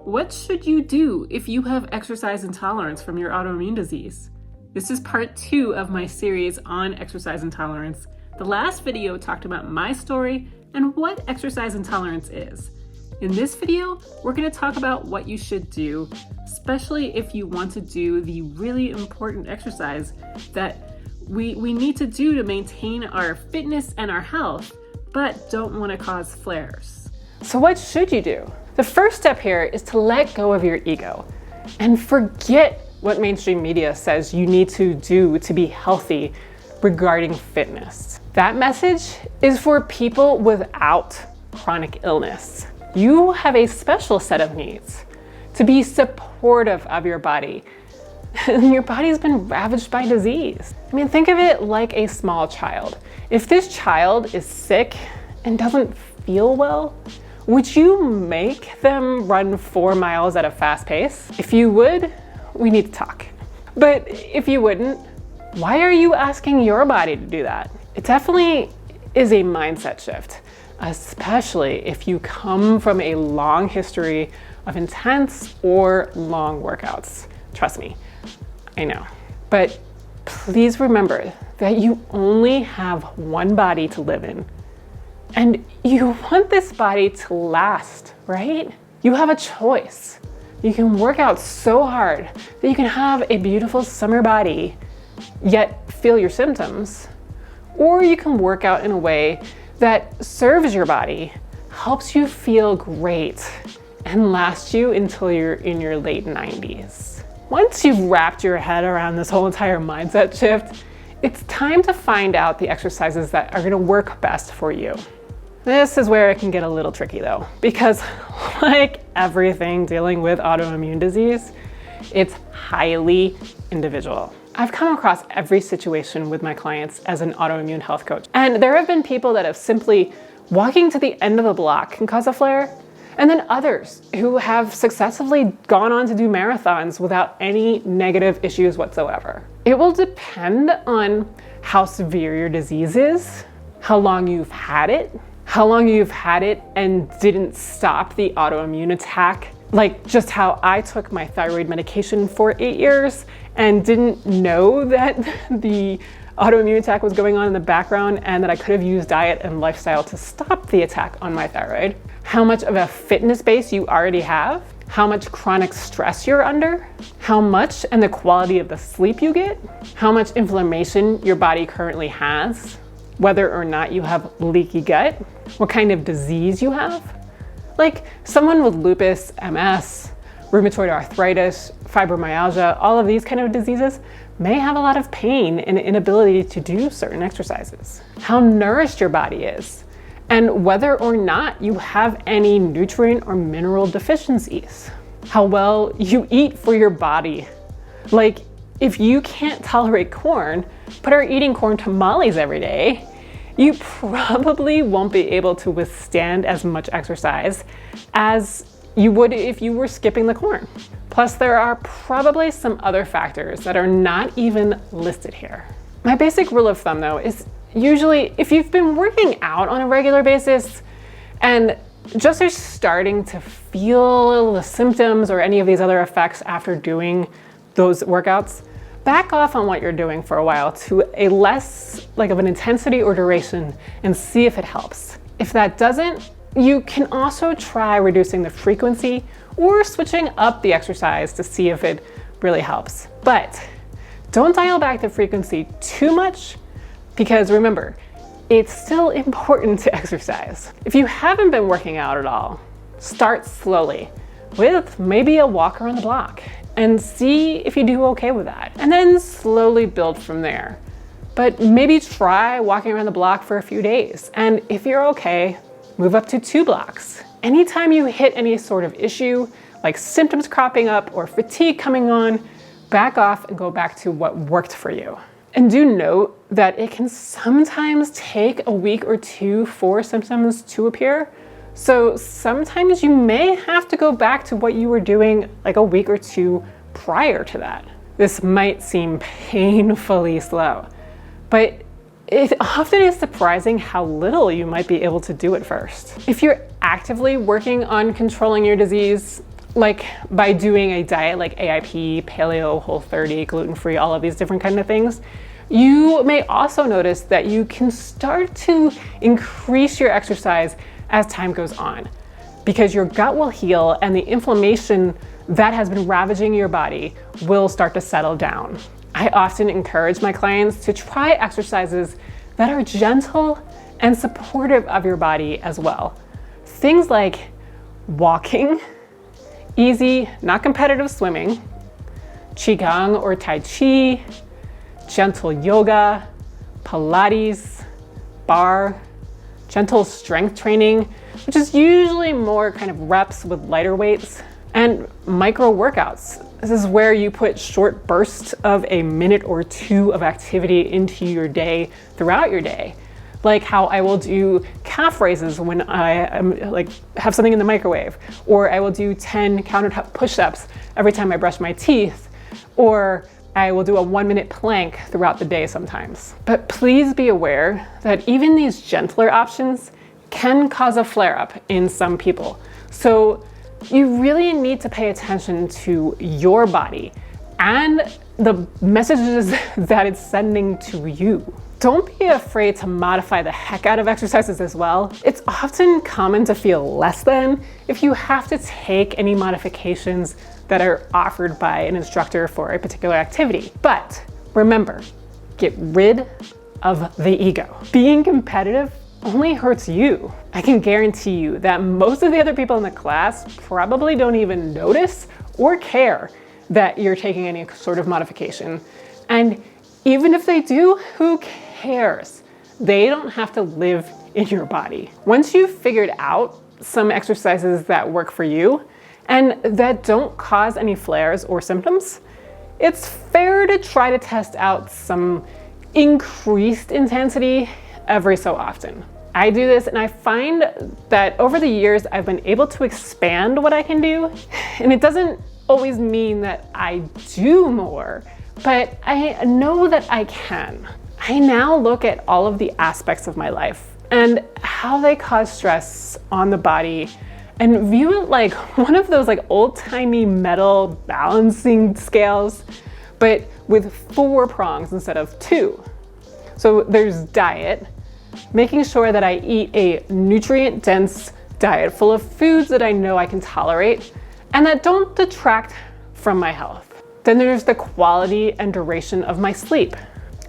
what should you do if you have exercise intolerance from your autoimmune disease? This is part 2 of my series on exercise intolerance. The last video talked about my story and what exercise intolerance is. In this video, we're going to talk about what you should do, especially if you want to do the really important exercise that we need to do to maintain our fitness and our health, but don't want to cause flares. So what should you do? The first step here is to let go of your ego and forget what mainstream media says you need to do to be healthy regarding fitness. That message is for people without chronic illness. You have a special set of needs to be supportive of your body. Your body's been ravaged by disease. I mean, think of it like a small child. If this child is sick and doesn't feel well, would you make them run 4 miles at a fast pace? If you would, we need to talk. But if you wouldn't, why are you asking your body to do that? It definitely is a mindset shift, especially if you come from a long history of intense or long workouts. Trust me, I know. But please remember that you only have one body to live in. And you want this body to last, right? You have a choice. You can work out so hard that you can have a beautiful summer body, yet feel your symptoms. Or you can work out in a way that serves your body, helps you feel great, and lasts you until you're in your late 90s. Once you've wrapped your head around this whole entire mindset shift, it's time to find out the exercises that are gonna work best for you. This is where it can get a little tricky though, because like everything dealing with autoimmune disease, it's highly individual. I've come across every situation with my clients as an autoimmune health coach. And there have been people that have simply walking to the end of the block can cause a flare. And then others who have successfully gone on to do marathons without any negative issues whatsoever. It will depend on how severe your disease is, how long you've had it and didn't stop the autoimmune attack. Like just how I took my thyroid medication for 8 years and didn't know that the autoimmune attack was going on in the background and that I could have used diet and lifestyle to stop the attack on my thyroid. How much of a fitness base you already have, how much chronic stress you're under, how much and the quality of the sleep you get, how much inflammation your body currently has, whether or not you have leaky gut, what kind of disease you have. Like someone with lupus, MS, rheumatoid arthritis, fibromyalgia, all of these kind of diseases may have a lot of pain and inability to do certain exercises. How nourished your body is, and whether or not you have any nutrient or mineral deficiencies. How well you eat for your body. Like if you can't tolerate corn, but are eating corn tamales every day, you probably won't be able to withstand as much exercise as you would if you were skipping the corn. Plus, there are probably some other factors that are not even listed here. My basic rule of thumb though is usually if you've been working out on a regular basis and just are starting to feel the symptoms or any of these other effects after doing those workouts, back off on what you're doing for a while to a less like of an intensity or duration and see if it helps. If that doesn't, you can also try reducing the frequency or switching up the exercise to see if it really helps. But don't dial back the frequency too much because remember, it's still important to exercise. If you haven't been working out at all, start slowly with maybe a walk around the block and see if you do okay with that. And then slowly build from there. But maybe try walking around the block for a few days. And if you're okay, move up to 2 blocks. Anytime you hit any sort of issue, like symptoms cropping up or fatigue coming on, back off and go back to what worked for you. And do note that it can sometimes take a week or 2 for symptoms to appear. So sometimes you may have to go back to what you were doing like a week or 2 prior to that. This might seem painfully slow, but it often is surprising how little you might be able to do at first. If you're actively working on controlling your disease, like by doing a diet like AIP, paleo, Whole30, gluten-free, all of these different kind of things, you may also notice that you can start to increase your exercise as time goes on, because your gut will heal and the inflammation that has been ravaging your body will start to settle down. I often encourage my clients to try exercises that are gentle and supportive of your body as well. Things like walking, easy, not competitive swimming, Qi Gong or Tai Chi, gentle yoga, Pilates, bar, gentle strength training, which is usually more kind of reps with lighter weights, and micro workouts. This is where you put short bursts of a minute or two of activity into your day throughout your day. Like how I will do calf raises when I am like have something in the microwave, or I will do 10 countertop push-ups every time I brush my teeth, or I will do a 1-minute plank throughout the day sometimes. But please be aware that even these gentler options can cause a flare-up in some people. So you really need to pay attention to your body and the messages that it's sending to you. Don't be afraid to modify the heck out of exercises as well. It's often common to feel less than if you have to take any modifications that are offered by an instructor for a particular activity. But remember, get rid of the ego. Being competitive only hurts you. I can guarantee you that most of the other people in the class probably don't even notice or care that you're taking any sort of modification. And even if they do, who cares? They don't have to live in your body. Once you've figured out some exercises that work for you and that don't cause any flares or symptoms, it's fair to try to test out some increased intensity every so often. I do this and I find that over the years I've been able to expand what I can do, and it doesn't always mean that I do more, but I know that I can. I now look at all of the aspects of my life and how they cause stress on the body and view it like one of those like old-timey metal balancing scales, but with 4 prongs instead of 2. So there's diet, making sure that I eat a nutrient-dense diet full of foods that I know I can tolerate and that don't detract from my health. Then there's the quality and duration of my sleep.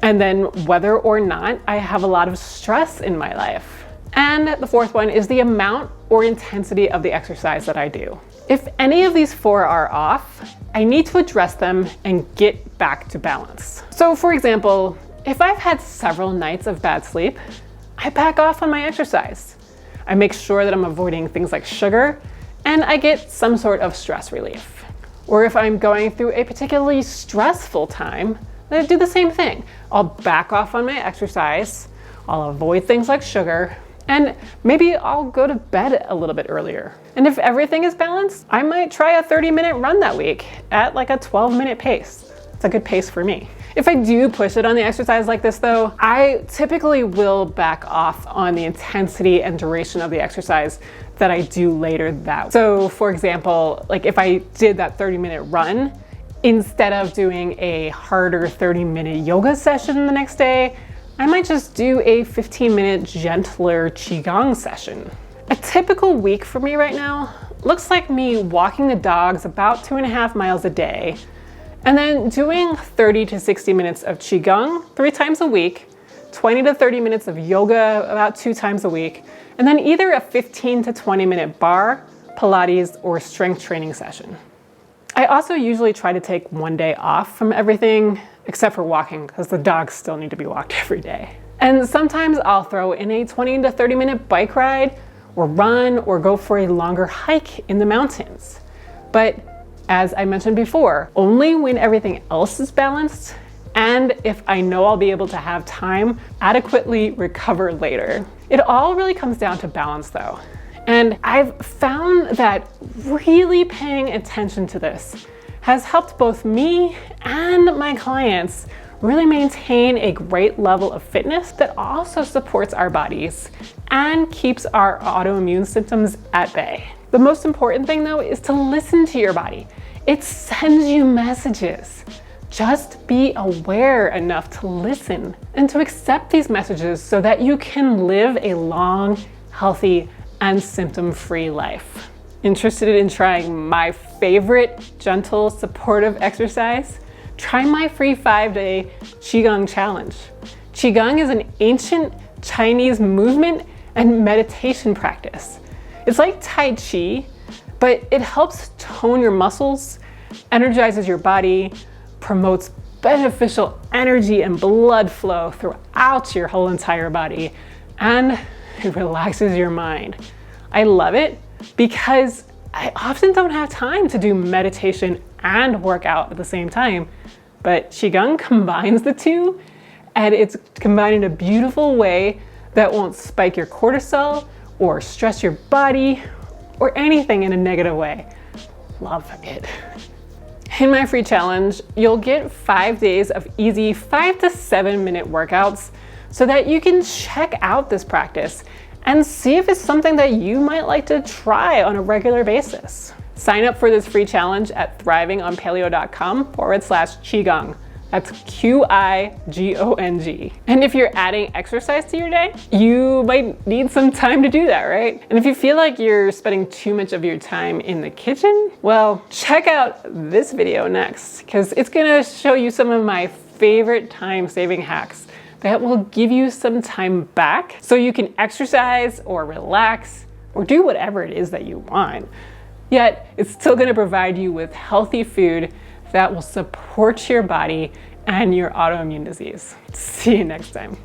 And then whether or not I have a lot of stress in my life. And the 4th one is the amount or intensity of the exercise that I do. If any of these 4 are off, I need to address them and get back to balance. So for example, if I've had several nights of bad sleep, I back off on my exercise. I make sure that I'm avoiding things like sugar, and I get some sort of stress relief. Or if I'm going through a particularly stressful time, I do the same thing. I'll back off on my exercise, I'll avoid things like sugar, and maybe I'll go to bed a little bit earlier. And if everything is balanced, I might try a 30-minute run that week at like a 12-minute pace. It's a good pace for me. If I do push it on the exercise like this though, I typically will back off on the intensity and duration of the exercise that I do later that week. So for example, like if I did that 30-minute run, instead of doing a harder 30-minute yoga session the next day, I might just do a 15-minute gentler Qi Gong session. A typical week for me right now looks like me walking the dogs about 2.5 miles a day, and then doing 30 to 60 minutes of Qi Gong 3 times a week, 20 to 30 minutes of yoga about 2 times a week, and then either a 15 to 20-minute bar, Pilates, or strength training session. I also usually try to take 1 day off from everything except for walking, because the dogs still need to be walked every day. And sometimes I'll throw in a 20 to 30-minute bike ride or run or go for a longer hike in the mountains. But as I mentioned before, only when everything else is balanced and if I know I'll be able to have time adequately recover later. It all really comes down to balance though. And I've found that really paying attention to this has helped both me and my clients really maintain a great level of fitness that also supports our bodies and keeps our autoimmune symptoms at bay. The most important thing though is to listen to your body. It sends you messages. Just be aware enough to listen and to accept these messages so that you can live a long, healthy, and symptom-free life. Interested in trying my favorite gentle, supportive exercise? Try my free 5-day Qi Gong challenge. Qi Gong is an ancient Chinese movement and meditation practice. It's like Tai Chi, but it helps tone your muscles, energizes your body, promotes beneficial energy and blood flow throughout your whole entire body, and it relaxes your mind. I love it because I often don't have time to do meditation and work out at the same time, but Qi Gong combines the two, and it's combined in a beautiful way that won't spike your cortisol or stress your body or anything in a negative way. Love it. In my free challenge, you'll get 5 days of easy 5 to 7 minute workouts so that you can check out this practice and see if it's something that you might like to try on a regular basis. Sign up for this free challenge at thrivingonpaleo.com/Qigong. That's Qigong. And if you're adding exercise to your day, you might need some time to do that, right? And if you feel like you're spending too much of your time in the kitchen, well, check out this video next, because it's gonna show you some of my favorite time-saving hacks that will give you some time back so you can exercise or relax or do whatever it is that you want. Yet, it's still gonna provide you with healthy food that will support your body and your autoimmune disease. See you next time.